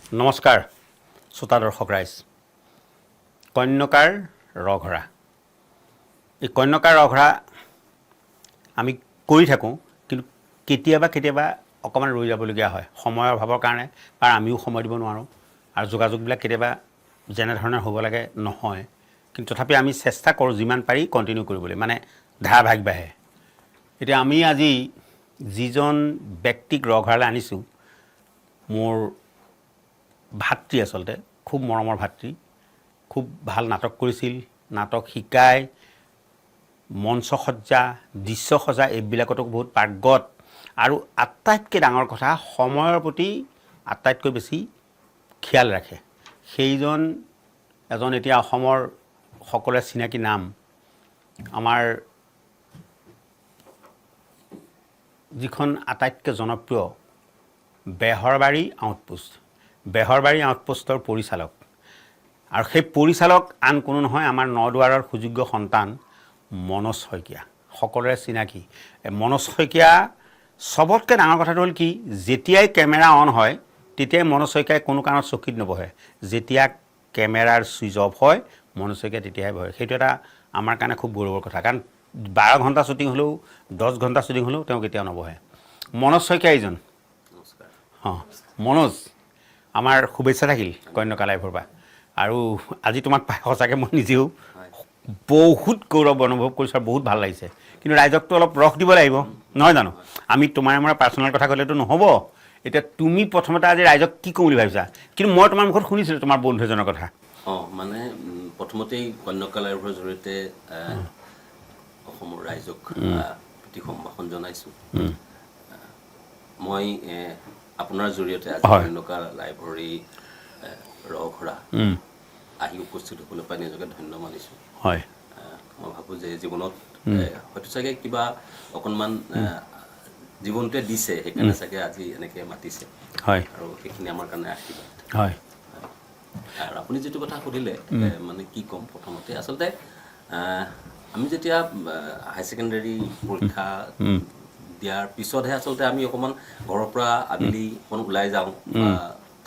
নমস্কাৰ শ্ৰোতা দৰ্শক ৰাইজ কন্যকাৰ ৰঘৰা এই কন্যকাৰ ৰঘৰা আমি কৰি থাকোঁ কিন্তু কেতিয়াবা অকণমান ৰৈ যাবলগীয়া হয় সময়ৰ অভাৱৰ কাৰণে বা আমিও সময় দিব নোৱাৰোঁ আৰু যোগাযোগবিলাক কেতিয়াবা যেনেধৰণে হ'ব লাগে নহয় কিন্তু তথাপি আমি চেষ্টা কৰোঁ যিমান পাৰি কণ্টিনিউ কৰিবলৈ মানে ধাৰাবাহিক বাঢ়ে এতিয়া আমি আজি যিজন ব্যক্তিক ৰঘৰালৈ আনিছোঁ মোৰ ভাতৃ আচলতে খুব মৰমৰ ভাতৃ খুব ভাল নাটক কৰিছিল নাটক শিকায় মঞ্চসজ্জা দৃশ্যসজ্জা এইবিলাকতো বহুত পাৰ্গত আৰু আটাইতকৈ ডাঙৰ কথা সময়ৰ প্ৰতি আটাইতকৈ বেছি খিয়াল ৰাখে সেইজন এজন এতিয়া অসমৰ সকলোৰে চিনাকি নাম আমাৰ যিখন আটাইতকৈ জনপ্ৰিয় বেহৰবাৰী আউটপোষ্টৰ পৰিচালক আৰু সেই পৰিচালক আন কোনো নহয় আমাৰ নদুৱাৰৰ সুযোগ্য সন্তান মনোজ শইকীয়া সকলোৰে চিনাকি মনোজ শইকীয়া সবতকৈ ডাঙৰ কথাটো হ'ল কি যেতিয়াই কেমেৰা অন হয় তেতিয়াই মনোজ শইকীয়াই কোনো কাৰণত চকীত নবহে যেতিয়া কেমেৰাৰ ছুইচ অফ হয় মনোজ শইকীয়া তেতিয়াহে বহে সেইটো এটা আমাৰ কাৰণে খুব গৌৰৱৰ কথা কাৰণ 12 ঘণ্টা শ্বুটিং হ'লেও 10 ঘণ্টা শ্বুটিং হ'লেও তেওঁ কেতিয়াও নবহে মনোজ শইকীয়া এইজন নমস্কাৰ মনোজ আমাৰ শুভেচ্ছা থাকিল কন্যকা লাইভৰ পৰা আৰু আজি তোমাক পাই সঁচাকৈ মই নিজেও বহুত গৌৰৱ অনুভৱ কৰিছোঁ আৰু বহুত ভাল লাগিছে কিন্তু ৰাইজকতো অলপ ৰস দিব লাগিব নহয় জানো আমি তোমাৰ মোৰ পাৰ্চনেল কথা ক'লেতো নহ'ব এতিয়া তুমি প্ৰথমতে আজি ৰাইজক কি ক'ম বুলি ভাবিছা কিন্তু মই তোমাৰ মুখত শুনিছিলোঁ তোমাৰ বন্ধু এজনৰ কথা মানে প্ৰথমতেই কন্যকা লাইভৰ জৰিয়তে অসমৰ ৰাইজক প্ৰতি সম্ভাষণ জনাইছোঁ মই আপোনাৰ জৰিয়তে আজি কন্যকা লাইভৰ এই ৰঘৰা আহি উপস্থিত হ'বলৈ পাই নিজকে ধন্য মানিছোঁ হয় মই ভাবোঁ যে জীৱনত হয়তো চাগে কিবা অকণমান জীৱনটোৱে দিছে সেইকাৰণে চাগে আজি এনেকৈ মাতিছে হয় আৰু সেইখিনি আমাৰ কাৰণে আশীৰ্বাদ হয় আৰু আপুনি যিটো কথা সুধিলে মানে কি ক'ম প্ৰথমতে আচলতে আমি যেতিয়া হাই ছেকেণ্ডেৰী পৰীক্ষা দিয়াৰ পিছতহে আচলতে আমি অকণমান ঘৰৰ পৰা আবেলি অকণ ওলাই যাওঁ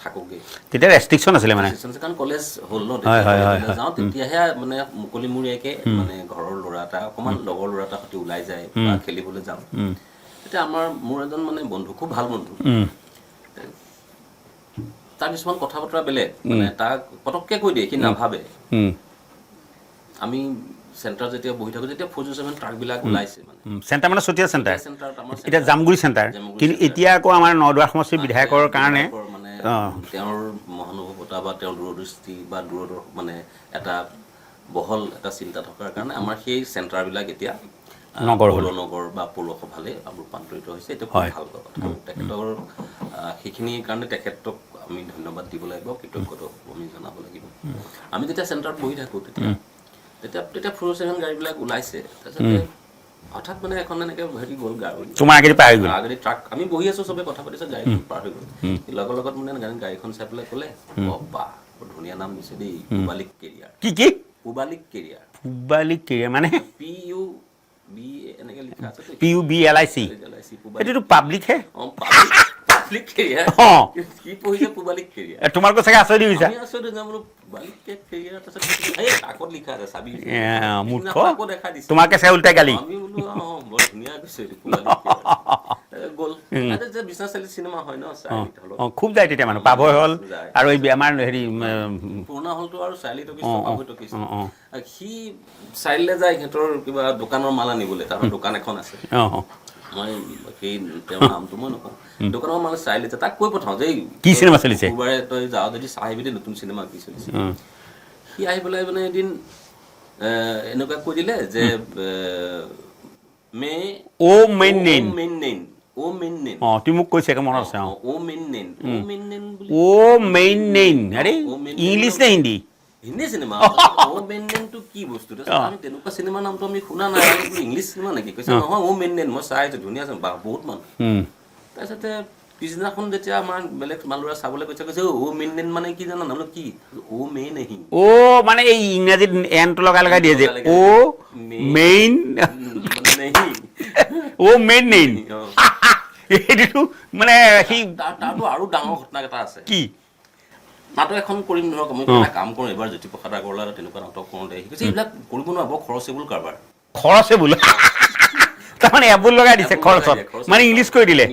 থাকোঁগৈ তেতিয়া ৰেষ্ট্ৰিকশ্যন আছিলে মানে কাৰণ কলেজ হ'ল ন তেতিয়া যাওঁ তেতিয়াহে মানে মুকলিমূৰীয়াকৈ মানে ঘৰৰ ল'ৰা এটা অকণমান লগৰ ল'ৰা এটা সৈতে ওলাই যায় বা খেলিবলৈ যাওঁ তেতিয়া মোৰ এজন মানে বন্ধু খুব ভাল বন্ধু তাৰ কিছুমান কথা বতৰা বেলেগ মানে তাক পটককৈ কৈ দিয়ে সি নাভাবে আমি চেণ্টাৰ যেতিয়া বহি থাকোঁ যেতিয়া 407 ট্ৰাকবিলাক ওলাইছে মানে চেণ্টাৰ মানে চতিয়া চেণ্টাৰ এতিয়া জামগুৰি চেণ্টাৰ কিন্তু এতিয়া আকৌ আমাৰ নদুৱাৰ সমষ্টিৰ বিধায়কৰ কাৰণে মানে তেওঁৰ মহানুভৱতা বা তেওঁৰ দূৰদৃষ্টি বা মানে এটা বহল এটা চিন্তা থকাৰ কাৰণে আমাৰ সেই চেণ্টাৰবিলাক এতিয়া নগৰ বা পৌৰসভালৈ ৰূপান্তৰিত হৈছে এইটো খুব ভাল কথা তেখেতৰ সেইখিনিৰ কাৰণে তেখেতক আমি ধন্যবাদ দিব লাগিব কৃতজ্ঞতা আমি জনাব লাগিব আমি যেতিয়া চেণ্টাৰত বহি থাকোঁ তেতিয়া 407 গাড়ীবিলাক ওলাইছে তাৰপিছতে হঠাৎ মানে এখন এনেকৈ হেৰি গ'ল আগেদি ট্ৰাক আমি বহি আছোঁ চবে কথা পাতিছোঁ গাড়ীখন পাৰ হৈ গ'ল লগত মানে গাড়ীখন চাই পেলাই ক'লে বাহ বৰ ধুনীয়া নাম দিছে দেই পুবালিক কেৰিয়াৰ কি পুবালিক কেৰিয়াৰ মানে PUB এনেকৈ লিখা আছে PUBLIC এইটোতো পাব্লিকহে পাব্লিক কেৰিয়াৰ কি পঢ়িছে পুবালিক কেৰিয়াৰ তোমালোকৰ চাগে আচৰিত হৈছা তোমাকে চাই উল্টাই গালি খুব যায় তেতিয়া মানুহ পাভৈ হ'ল আৰু এই আমাৰ হেৰি পুৰণা হলটো আৰু চাৰিআলি সি চাৰিআলিলৈ যায় সিহঁতৰ কিবা দোকানৰ মাল আনিবলৈ তাৰ দোকান এখন আছে মই সেই তেওঁৰ নামটো মই নকওঁ দোকানৰ মানে চাৰিআলিতে তাক কৈ পঠাওঁ যে কি চিনেমা চলিছে কোনোবাৰে তই যাওঁ যদি চাই আহিবি দেই নতুন চিনেমা কি চলিছে সি আহি পেলাই মানে এদিন এনেকুৱা কৈ দিলে যে তুমি মোক কৈছে মনত আছে ইংলিছ নে হিন্দী হিন্দী চিনেমা কি বস্তু আমি তেনেকুৱা চিনেমাৰ নামটো আমি শুনা নাই ইংলিছ চিনেমা নেকি কৈছে নহয় মই চাই আছো ধুনীয়া আছে বহুত মানুহ তাৰপিছতে পিছদিনাখন যেতিয়া আমাৰ বেলেগ মানুহ চাবলৈ কৈছে মানে কি জানা নাম কি মানে এই ইংৰাজীত এনটো লগাই দিয়ে যে মেইন এইটো মানে তাৰতো আৰু ডাঙৰ ঘটনা এটা আছে কি নাটক এখন কৰিম ধৰক মই এটা কাম কৰোঁ এবাৰ জ্যোতিপ্ৰসাদ আগৰৱালা তেনেকুৱা নাটক কৰোঁতে সি কৈছে এইবিলাক কৰিব নোৱাৰা বৰ খৰচেবুল কাৰবাৰ খৰচে বোলো তাৰমানে এবুল লগাই দিছে খৰচত মানে ইংলিছ কৰি দিলে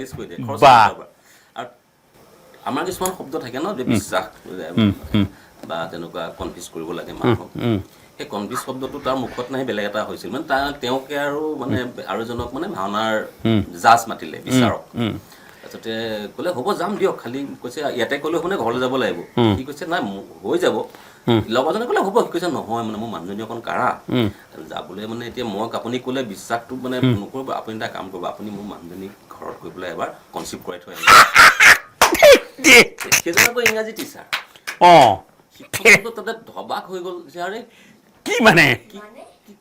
বা আৰু আমাৰ কিছুমান শব্দ থাকে ন যে বিশ্বাস বা তেনেকুৱা কনফিউজ কৰিব লাগে মানুহক সেই কনফিউজ শব্দটো তাৰ মুখত নাই বেলেগ এটা হৈছিল মানে তেওঁকে আৰু মানে আৰু এজনক মানে ভাওনাৰ জাজ মাতিলে বিচাৰক তাৰপিছতে ক'লে হ'ব যাম দিয়ক খালি কৈছে ইয়াতে ক'লে মানে ঘৰলৈ যাব লাগিব সি কৈছে নাই হৈ যাব লগৰজনে ক'লে হ'ব সি কৈছে নহয় মানে মোৰ মানুহজনী অকণ কাঢ়া যাবলৈ মানে এতিয়া মই আপুনি ক'লে বিশ্বাসটো মানে নকৰিব আপুনি এটা কাম কৰিব আপুনি মোৰ মানুহজনীক ঘৰত গৈ পেলাই এবাৰ কনচিভ কৰাই থৈ আহিব সেইজন আকৌ ইংৰাজী টিচাৰ শিক্ষকটো তাতে ধবাক হৈ গ'ল যে আৰে কি মানে কি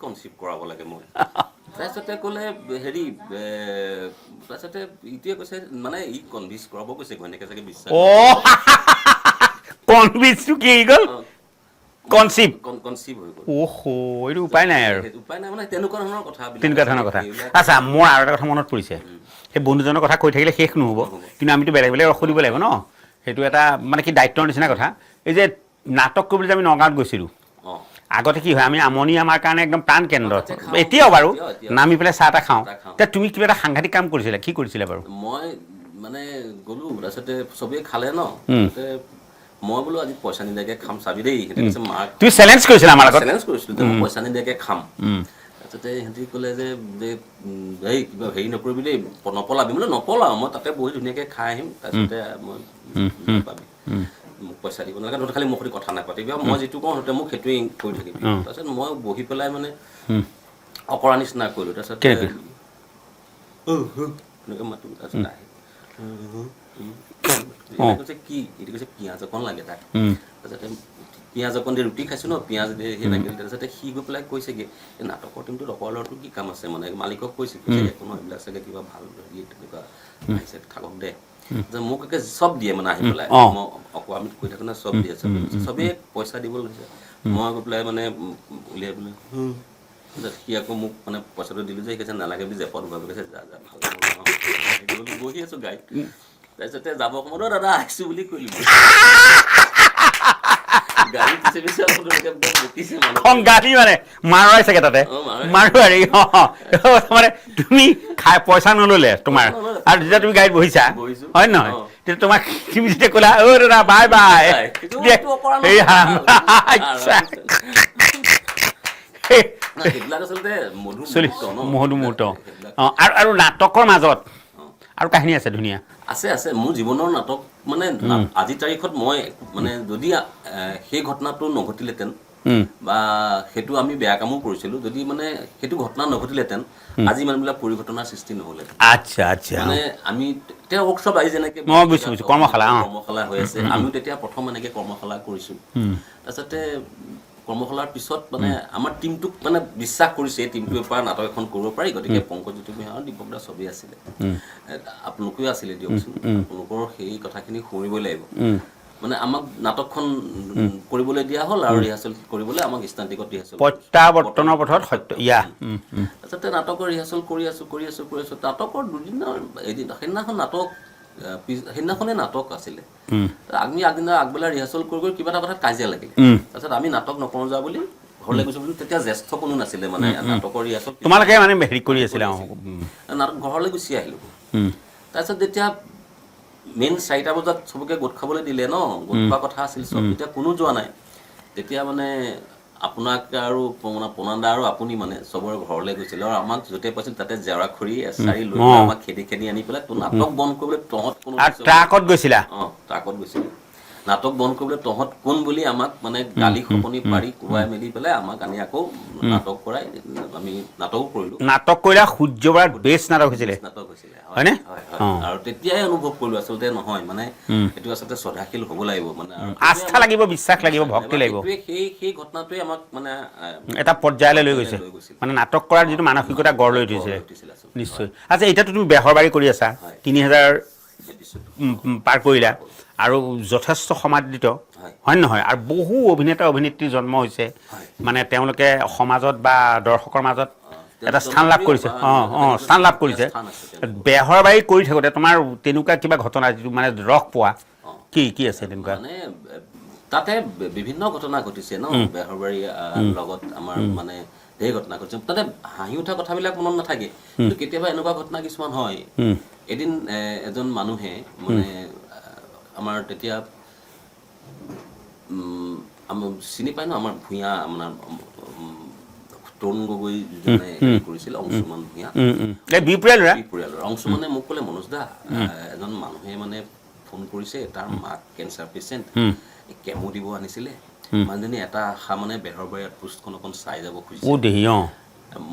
কনচিভ কৰাব লাগে মই তাৰপিছতে ক'লে হেৰি তাৰপিছতে ইটোৱে কৈছে মানে ই কনভিন্স কৰাব কৈছে ঘৈণীয়েকে চাগে বিশ্বাস কনভিন্সটো কি গ'ল কনচিভ হৈ গ'ল এইটো উপায় নাই আৰু উপায় নাই মানে তেনেকুৱা ধৰণৰ কথা আচ্ছা মোৰ আৰু এটা কথা মনত পৰিছে সেই বন্ধুজনৰ কথা কৈ থাকিলে শেষ নহ'ব কিন্তু আমিতো বেলেগ বেলেগ ৰস দিব লাগিব ন সেইটো এটা মানে কি দায়িত্বৰ নিচিনা কথা এই যে নাটক কৰিবলৈ যে আমি নগাঁৱত গৈছিলোঁ আগতে কি হয় আমি আমনি আমাৰ কাৰণে একদম প্ৰাণ কেন্দ্ৰ এতিয়াও বাৰু নামি পেলাই চাহ এটা খাওঁ এতিয়া তুমি কিবা এটা সাংঘাতিক কাম কৰিছিলা কি কৰিছিলা বাৰু মই মানে গ'লো তাৰপিছতে চবেই খালে ন মই বোলো আজি পইচা নিদিয়াকে খাম চাবি দেই সিহঁতে কৈছে মাক তুমি চেলেঞ্জ কৰিছিলা আমাৰ লগত চেলেঞ্জ কৰিছিলোঁ যে মই পইচা নিদিয়াকে খাম তাৰপিছতে সিহঁতি ক'লে যে এই কিবা হেৰি নকৰিবি দেই নপলাবি মানে নপলাও মই তাতে বহি ধুনীয়াকৈ খাই আহিম তাৰপিছতে মই পাবি মোক পইচা দিব নালাগে তহঁতে খালি মোক সৈতে কথা নাপাতিবি আৰু মই যিটো কওঁ সিহঁতে মোক সেইটোৱে কৰি থাকিবি তাৰপিছত মই বহি পেলাই মানে অকৰা নিচিনা কৰিলোঁ তাৰপিছত এনেকৈ মাতো তাৰপিছত আহি কৈছে কি এইটো কৈছে পিঁয়াজ অকণ লাগে তাক তাৰপিছতে পিঁয়াজ অকণ দি ৰুটি খাইছোঁ ন পিঁয়াজ দি সেই লাগিল তাৰপিছতে সি গৈ পেলাই কৈছেগৈ এই নাটকৰ টিমটোত অকৰা ল'ৰাটো কি কাম আছে মানে মালিকক কৈছে একো নহয় এইবিলাক চাগে কিবা ভাল হেৰি তেনেকুৱা আহিছে থাকক দে মোক একে চব দিয়ে মানে আহি পেলাই মই অকৰামিত কৈ থাকোঁ না চব দিয়ে চবেই পইচা দিব লৈছে মই গৈ পেলাই মানে উলিয়াই পেলাই সি আকৌ মোক মানে পইচাটো দিলোঁ যে সি কৈছে নালাগে বুলি জেপত উভাবি কৈছে যা যা ভাল বহি আছোঁ গাড়ীত তাৰপিছতে যাব সময়ত দাদা আহিছোঁ বুলি কৰিলোঁ গাড়ী মানে মাৰোৱাই চাগে তাতে মাৰোৱাৰী মানে তুমি খাই পইচা নল'লে তোমাৰ আৰু যেতিয়া তুমি গাড়ীত বহিছা হয় নহয় তেতিয়া তোমাক তুমি যেতিয়া ক'লা অ' দাদা বাই বাই মধুমূৰ্ত আৰু নাটকৰ মাজত আৰু কাহিনী আছে ধুনীয়া আছে মোৰ জীৱনৰ নাটক মানে আজিৰ তাৰিখত মই মানে যদি সেই ঘটনাটো নঘটিলেহেঁতেন বা সেইটো আমি বেয়া কামো কৰিছিলোঁ যদি মানে সেইটো ঘটনা নঘটিলেহেঁতেন আজি মানুহবিলাক পৰিঘটনাৰ সৃষ্টি নহ'লেহেঁতেন আচ্ছা আচ্ছা মানে আমি তেতিয়া ৱৰ্কশ্বপ আহি যেনেকৈ কৰ্মশালা হৈ আছে আমিও তেতিয়া প্ৰথম এনেকৈ কৰ্মশালা কৰিছোঁ তাৰপিছতে কৰ্মশালাৰ পিছত মানে আমাৰ টিমটোক মানে বিশ্বাস কৰিছে এই টিমটোৰ পৰা নাটক এখন কৰিব পাৰি গতিকে পংকজজ্যোতি ভূঞা আৰু দীপক দা চবেই আছিলে আপোনালোকেও আছিলে দিয়কচোন আপোনালোকৰ সেই কথাখিনি শুনিবই লাগিব মানে আমাক নাটকখন কৰিবলৈ দিয়া হ'ল আৰু ৰিহাৰ্চেল কৰিবলৈ আমাক স্থান্তিকত ৰিহাৰ্চেল প্ৰত্যাৱৰ্তনৰ পথত সত্য তাৰপিছতে নাটকৰ ৰিহাৰ্চেল কৰি আছোঁ নাটকৰ দুদিনৰ এদিন সেইদিনাখনে নাটক আছিলে আমি আগবেলা ৰিহাৰ্চেল কৰি কিবা এটা কথাত কাজিয়া লাগিলে তাৰপিছত আমি নাটক নকৰোঁ যা বুলি ঘৰলৈ গৈছোঁ বুলি তেতিয়া জ্যেষ্ঠ কোনো নাছিলে মানে নাটকৰ ৰিহাৰ্চেল তোমালোকে মানে হেৰি কৰি আছিলা নাটক ঘৰলৈ গুচি আহিলোঁ তাৰপিছত যেতিয়া মেইন 4টা বজাত চবকে গোট খাবলৈ দিলে ন গোট খোৱা কথা আছিল চব তেতিয়া কোনো যোৱা নাই তেতিয়া মানে আপোনাক আৰু পনাদা আৰু আপুনি মানে চবৰে ঘৰলৈ গৈছিলে আৰু আমাক য'তে পাইছিল তাতে জেওৰা খৰি এচাৰি লৈ আমাক খেদি আনি পেলাই তোৰ নাটক বন্ধ কৰিবলৈ তহঁত কোনো ট্ৰাকত গৈছিলা ট্ৰাকত গৈছিলোঁ নাটক বন্ধ কৰিবলৈ তহঁত কোন বুলি আমাক মানে গালি খপনি পাৰি কোবাই মেলি পেলাই আমাক আনি আকৌ নাটক কৰাই আমি নাটকো কৰিলোঁ নাটক কৰিলা সূৰ্য বৰাৰ বেষ্ট নাটক হৈছিলে হয়নে আৰু তেতিয়াই অনুভৱ কৰিলোঁ আচলতে নহয় মানে এইটো আচলতে শ্ৰদ্ধাশীল হ'ব লাগিব মানে আস্থা লাগিব বিশ্বাস লাগিব ভক্তি লাগিব সেই ঘটনাটোৱে আমাক মানে এটা পৰ্যায়লৈ লৈ গৈছে মানে নাটক কৰাৰ যিটো মানসিকতা গঢ় লৈ উঠিছিলে নিশ্চয় আচ্ছা এতিয়াতো তুমি বেহৰবাৰী কৰি আছা 3000 পাৰ কৰিলা আৰু যথেষ্ট সমাদৃত হয় নহয় আৰু বহু অভিনেতা অভিনেত্ৰীৰ জন্ম হৈছে মানে তেওঁলোকে সমাজত বা দৰ্শকৰ মাজত এটা স্থান লাভ কৰিছে স্থান লাভ কৰিছে বেহৰবাৰী কৰি থাকোঁতে তোমাৰ তেনেকুৱা কিবা ঘটনা যিটো মানে ৰস পোৱা কি আছে তেনেকুৱা মানে তাতে বিভিন্ন ঘটনা ঘটিছে ন বেহৰবাৰী লগত আমাৰ মানে ঢেৰ ঘটনা ঘটিছে তাতে হাঁহি উঠা কথাবিলাক মনত নাথাকে কিন্তু কেতিয়াবা এনেকুৱা ঘটনা কিছুমান হয় এদিন এজন মানুহে মানে আমাৰ তেতিয়া চিনি পায় ন আমাৰ ভূঞা আমাৰ তৰুণ গগৈ যোনে কৰিছিল অংশুমান ভূঞা পৰিয়ালৰ অংশুমানে মোক ক'লে মনোজ দা এজন মানুহে মানে ফোন কৰিছে তাৰ মাক কেঞ্চাৰ পেচেণ্ট কেমো দিব আনিছিলে মানুহজনী এটা আশা মানে বেহৰবাৰী আউটপোষ্টখন অকণ চাই যাব খুজিছে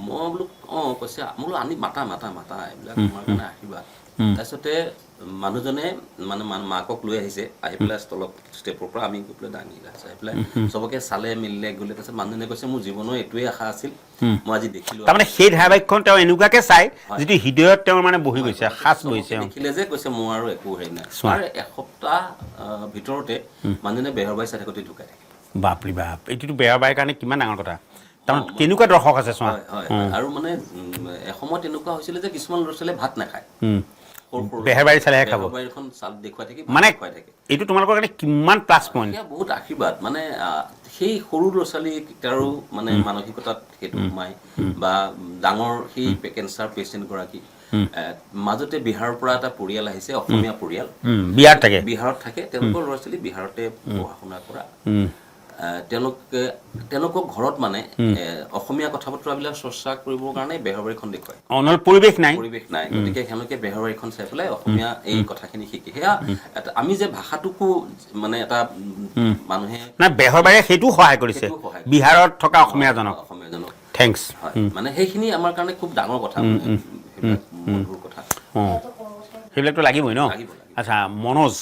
মই বোলো কৈছে মই বোলো আনি মাতা এইবিলাক তোমাৰ কাৰণে আশীৰ্বাদ তাৰপিছতে মানুহজনে মানে মাকক লৈ আহিছে আহি পেলাই ষ্টেপৰ পৰা আমি গৈ পেলাই দাঙি আহি পেলাই চবকে চালে মিলিলে গ'লে তাৰপিছত মানুহজনে কৈছে মোৰ জীৱনৰ এইটোৱে আশা আছিল মই আজি দেখিলোঁ তাৰমানে সেই ধাৰাবাহিকখন তেওঁ এনেকুৱাকে চাই যিটো হৃদয়ত তেওঁৰ মানে বহি গৈছে সাঁচ বহিছে দেখিলে যে কৈছে মোৰ আৰু একো হেৰি নাই আৰু এসপ্তাহ ভিতৰতে মানুহজনে বেহৰবাৰী চাই থাকোঁতে ঢুকাই থাকে বাপৰি বাপ এইটোতো বেহৰবাৰীৰ কাৰণে কিমান ডাঙৰ কথা তাৰমানে কেনেকুৱা দৰ্শক আছে চোৱা আৰু মানে এসময়ত এনেকুৱা হৈছিলে যে কিছুমান ল'ৰা ছোৱালীয়ে ভাত নাখায় বেহৰবাৰী চালেহে খাব বেহৰবাৰীখন চাল দেখুৱাই থাকে মানে এইটো তোমালোকৰ কাৰণে কিমান প্লাছ পইণ্ট বহুত আশীৰ্বাদ মানে সেই সৰু ল'ৰা ছোৱালীকেইটাৰো মানে মানসিকতাত সেইটো সোমায় বা ডাঙৰ সেই কেঞ্চাৰ পেচেণ্টগৰাকী মাজতে বিহাৰৰ পৰা এটা পৰিয়াল আহিছে অসমীয়া পৰিয়াল বিহাৰত থাকে তেওঁলোকৰ ল'ৰা ছোৱালী বিহাৰতে পঢ়া শুনা কৰা তেওঁলোকক ঘৰত মানে অসমীয়া কথা বতৰাবিলাক চৰ্চা কৰিবৰ কাৰণে বেহৰবাৰীখন দেখুৱায় পৰিৱেশ নাই গতিকে তেওঁলোকে বেহৰবাৰীখন চাই পেলাই অসমীয়া এই কথাখিনি শিকে সেয়া আমি যে ভাষাটোকো মানে এটা মানুহে বেহৰবাৰীয়ে সেইটো সহায় কৰিছে বিহাৰত থকা অসমীয়াজনক থেংকছ মানে সেইখিনি আমাৰ কাৰণে খুব ডাঙৰ কথা মধুৰ কথা সেইবিলাকতো লাগিবই ন আচ্ছা মনোজ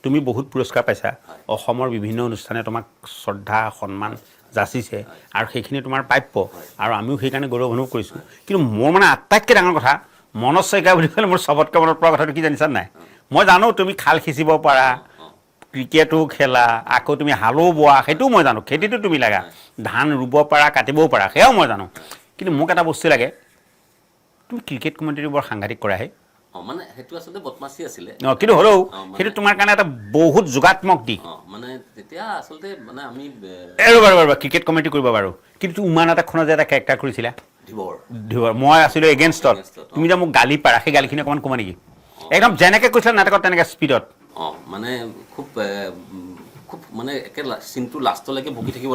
তুমি বহুত পুৰস্কাৰ পাইছা অসমৰ বিভিন্ন অনুষ্ঠানে তোমাক শ্ৰদ্ধা সন্মান যাচিছে আৰু সেইখিনি তোমাৰ প্ৰাপ্য আৰু আমিও সেইকাৰণে গৌৰৱ অনুভৱ কৰিছোঁ কিন্তু মোৰ মানে আটাইতকৈ ডাঙৰ কথা মনোজ শইকীয়া বুলি ক'লে মোৰ চবতকৈ মনত পৰা কথাটো কি জানিছা নাই মই জানো তুমি খাল সিঁচিব পাৰা ক্ৰিকেটো খেলা আকৌ তুমি হালো বোৱা সেইটোও মই জানো খেতিটো তুমি লাগা ধান ৰুব পাৰা কাটিবও পাৰা সেয়াও মই জানো কিন্তু মোক এটা বস্তু লাগে তুমি ক্ৰিকেট কমেণ্ট্ৰি বৰ সাংঘাতিক কৰাহে মানে সেইটো আচলতে বদমাছি আছিলে কিন্তু হ'লেও সেইটো তোমাৰ কাৰণে এটা বহুত যোগাত্মক দিশ মানে তেতিয়া আচলতে মানে আমি ৰ'বা ক্ৰিকেট কমেণ্ট্ৰি কৰিব বাৰু কিন্তু উমান আটাখনত যে এটা কেৰেক্টাৰ কৰিছিলা ধীবৰ মই আছিলোঁ এগেইনষ্টত তুমি যে মোক গালি পাৰা সেই গালিখিনি অকণমান কমা নেকি একদম যেনেকৈ কৈছিলা নাটকত তেনেকৈ স্পীডত মানে খুব মানে একে চিনটো লাষ্টলৈকে বকি থাকিব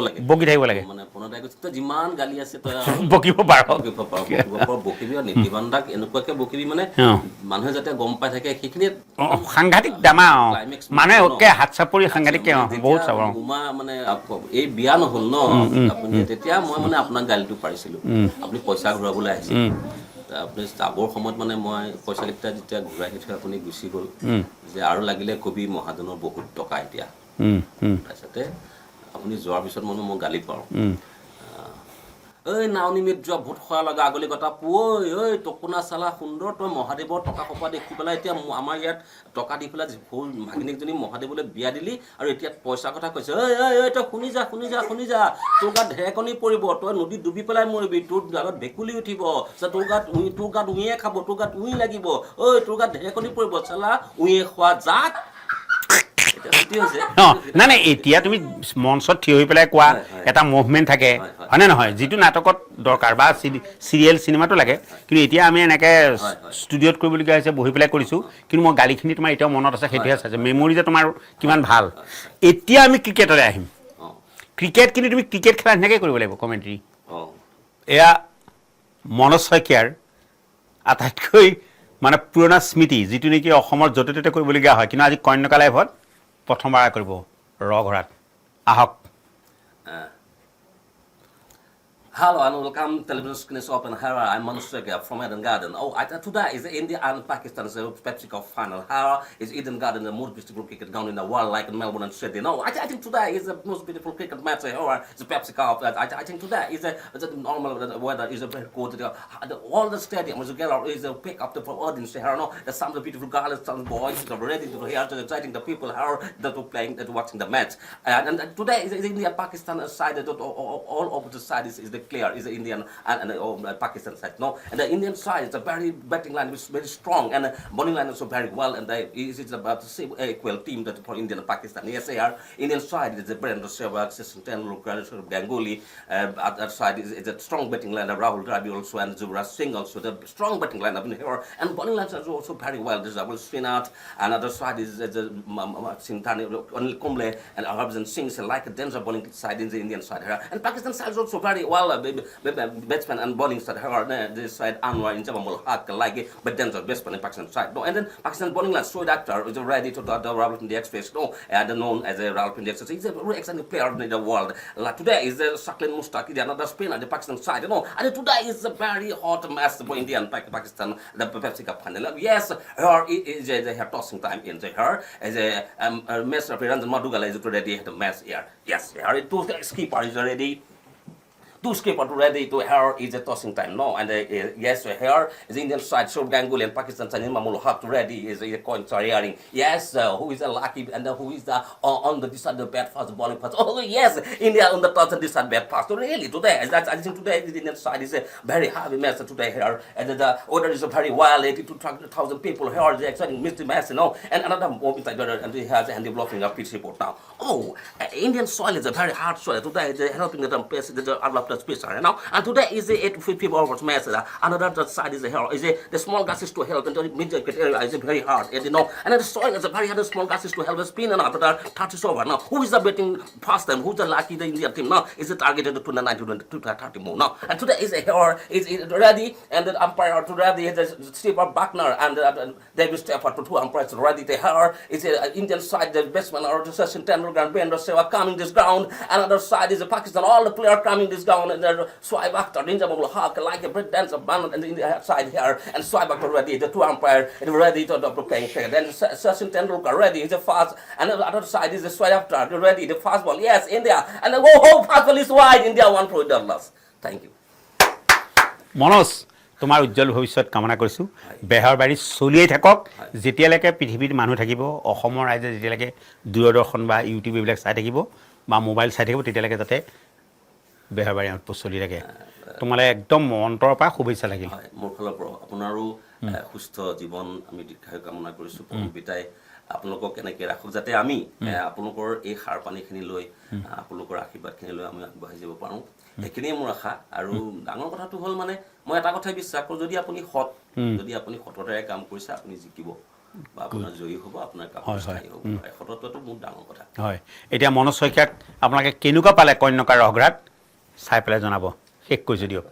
লাগে মানে প্ৰণদাই কৈছে তই যিমান গালি আছে তই বকিব পাৰ বকিবি আৰু নীতিবান দাক এনেকুৱাকে বকিবি মানে মানুহে যাতে গম পাই থাকে সেইখিনি সাংঘাতিক দামা মানে হাত চাপৰি সাংঘাতিক বহুত উমা মানে এই বিয়া নহ'ল ন আপুনি তেতিয়া মই মানে আপোনাক গালিটো পাৰিছিলোঁ আপুনি পইচা ঘূৰাবলৈ আহিছিল আপুনি যাবৰ সময়ত মানে মই পইচাকেইটা যেতিয়া ঘূৰাই দি থৈ আপুনি গুচি গ'ল যে আৰু লাগিলে কবি মহাজনৰ বহুত টকা এতিয়া তাৰপিছতে আপুনি যোৱাৰ পিছত মানে মই গালি পাওঁ ঐ নাওনিমিত যোৱা ভোট খোৱা লগা আগলি কথা পুৱৈ ঐ টকুনা চালা সুন্দৰ তই মহাদেৱৰ টকা সোপা দেখি পেলাই এতিয়া আমাৰ ইয়াত টকা দি পেলাই ভাগিনীকজনী মহাদেৱলৈ বিয়া দিলি আৰু এতিয়া পইচা কথা কৈছে ঐ তই শুনি যা তোৰ গাত ঢেৰেকনি পৰিব তই নদীত ডুবি পেলাই মৰিবি তোৰ গাত ভেকুলি উঠিব তোৰ গাত উঁয়ে খাব তোৰ গাত উঁই লাগিব ঐ তোৰ গাত ঢেৰেকনি পৰিব চালা উঁয়ে খোৱা জাত নাই এতিয়া তুমি মঞ্চত থিয় হৈ পেলাই কোৱা এটা মুভমেণ্ট থাকে হয়নে নহয় যিটো নাটকত দৰকাৰ বা চিৰিয়েল চিনেমাটো লাগে কিন্তু এতিয়া আমি এনেকৈ ষ্টুডিঅ'ত কৰিবলগীয়া হৈছে বহি পেলাই কৰিছোঁ কিন্তু মই গালিখিনি তোমাৰ এতিয়াও মনত আছে সেইটোহে চাইছোঁ মেমৰি যে তোমাৰ কিমান ভাল এতিয়া আমি ক্ৰিকেটলৈ আহিম ক্ৰিকেট কিন্তু তুমি ক্ৰিকেট খেলা ধুনীয়াকৈ কৰিব লাগিব কমেণ্ট্ৰি এয়া মনোজ শইকীয়াৰ আটাইতকৈ মানে পুৰণা স্মৃতি যিটো নেকি অসমৰ য'তে ত'তে কৰিবলগীয়া হয় কিন্তু আজি কন্যকা লাইভত প্ৰথমবাৰ কৰিব ৰঘৰাত আহক Hello and welcome television screen is open. Here I'm Manoj Shaikia from Eden Garden. Today is the India and Pakistan's Pepsi Cup final. Here is Eden Garden, the most beautiful cricket ground in the world, like in Melbourne and Sydney. No, I think today is the most beautiful cricket match. It's a Pepsi Cup. I think today is the normal weather is a very good. All the stadium is together is a pick up the audience here. No, there's some beautiful girls, some boys that are ready to here to exciting the people here that are playing, that are watching the match. And today is India Pakistan side. All over the side is the clear is the Indian and Pakistan side. No, and the Indian side is a very batting line is very strong and bowling line also very well. And it's about the same equal team that for India and Pakistan. Yes, they are. Indian side is the Brandon Sehwag, Sachin Tendulkar, Ganguly. Other side is a strong batting line. Rahul Dravid also and Yuvraj Singh also. The strong batting line up in here and bowling lines are also very well. There's Abul Srinath. Another side is the Sintani, Anil Kumble and Harbhajan Singh is like a denser bowling side in the Indian side here. And Pakistan side is also very well batsman and bowling side here. This side Anwar in Jamamul Haq like but denser batsman in Pakistan side. No, and then Pakistan bowling line Shoaib Akhtar is ready to the Rawalpindi Express. No, and known as a Rawalpindi Express. He's a very excellent player in the world. Like today is the Shakil Mushtaq, another spinner on the Pakistan side. You know, and today is a very hot match for India and Pakistan. The Pepsi Cup final. Yes, her is a tossing time in the her as a match of Ranjan Madugala is already the match here. Yes, her two skipper is already. Two skipper ready to her is a tossing time. No, and yes, her is Indian side. Shoaib Ganguly and Pakistan side Imamul Haq ready is a coin hearing. Yes, who is the lucky and who is the on the this side the bat fast bowling fast. Oh yes, India on the top and this side bat fast. So really today, I think today the Indian side is a very heavy match today here, and the order is a very well 82,000 people here. They exciting missed the match, you know. And another moment and he has and developing a pitch report now. Oh, Indian soil is a very hard soil today. They're helping the pace the space, you know. And today is the 850 overs match. Another side is the small grasses to help, and the mid area is very hard, you know. And the soil is a very hard small grasses to help the spin and after that touches over. Now, who is the betting past them? Who's the lucky the Indian team now? Is it targeted to the 90 to 30 more now? And today is is ready, and the umpire to ready is Steve Buckner and David Stafford to two umpires ready. The hair is Indian side, the batsman or the Sachin Tendulkar and Brandon Sehwag coming this ground. Another side is Pakistan, all the players coming this ground. And then Shoaib Akhtar, Ninjamul Haq, like a break dancer band and in the side here, and Shoaib Akhtar ready, the two umpire ready to the playing fair. Then Sachin Tendulkar ready, is the fast, and the other side is the Shoaib Akhtar ready, the fast ball. Yes, India, and the whole fast ball is wide. India 1 for loss. Thank you. Manoj তোমাৰ উজ্জ্বল ভৱিষ্যত কামনা কৰিছোঁ বেহৰবাৰী চলিয়েই থাকক যেতিয়ালৈকে পৃথিৱীৰ মানুহ থাকিব অসমৰ ৰাইজে যেতিয়ালৈকে দূৰদৰ্শন বা ইউটিউব এইবিলাক চাই থাকিব বা মোবাইল চাই থাকিব তেতিয়ালৈকে যাতে বেহৰবাৰী আউটপোষ্ট চলি থাকে তোমালে একদম অন্তৰৰ পৰা শুভেচ্ছা লাগিল মোৰ ফালৰ পৰা আপোনাৰো সুস্থ জীৱন আমি দীৰ্ঘায়ু কামনা কৰিছোঁ পৰমপিতাই আপোনালোকক কেনেকৈ ৰাখক যাতে আমি আপোনালোকৰ এই সাৰ পানীখিনি লৈ আপোনালোকৰ আশীৰ্বাদখিনি লৈ আমি আগবাঢ়ি যাব পাৰোঁ এইখিনিয়ে মোৰ আশা আৰু ডাঙৰ কথাটো হ'ল মানে মই এটা কথাই বিশ্বাস কৰোঁ যদি আপুনি সততাৰে কাম কৰিছে আপুনি জিকিব বা আপোনাৰ জয়ী হ'ব আপোনাৰ কাম স্থায়ী হ'ব সততাটো মোৰ ডাঙৰ কথা হয় এতিয়া মনোজ শইকীয়াক আপোনালোকে কেনেকুৱা পালে কন্যকাৰ ৰহঘাট চাই পেলাই জনাব শেষ কৰিছোঁ দিয়ক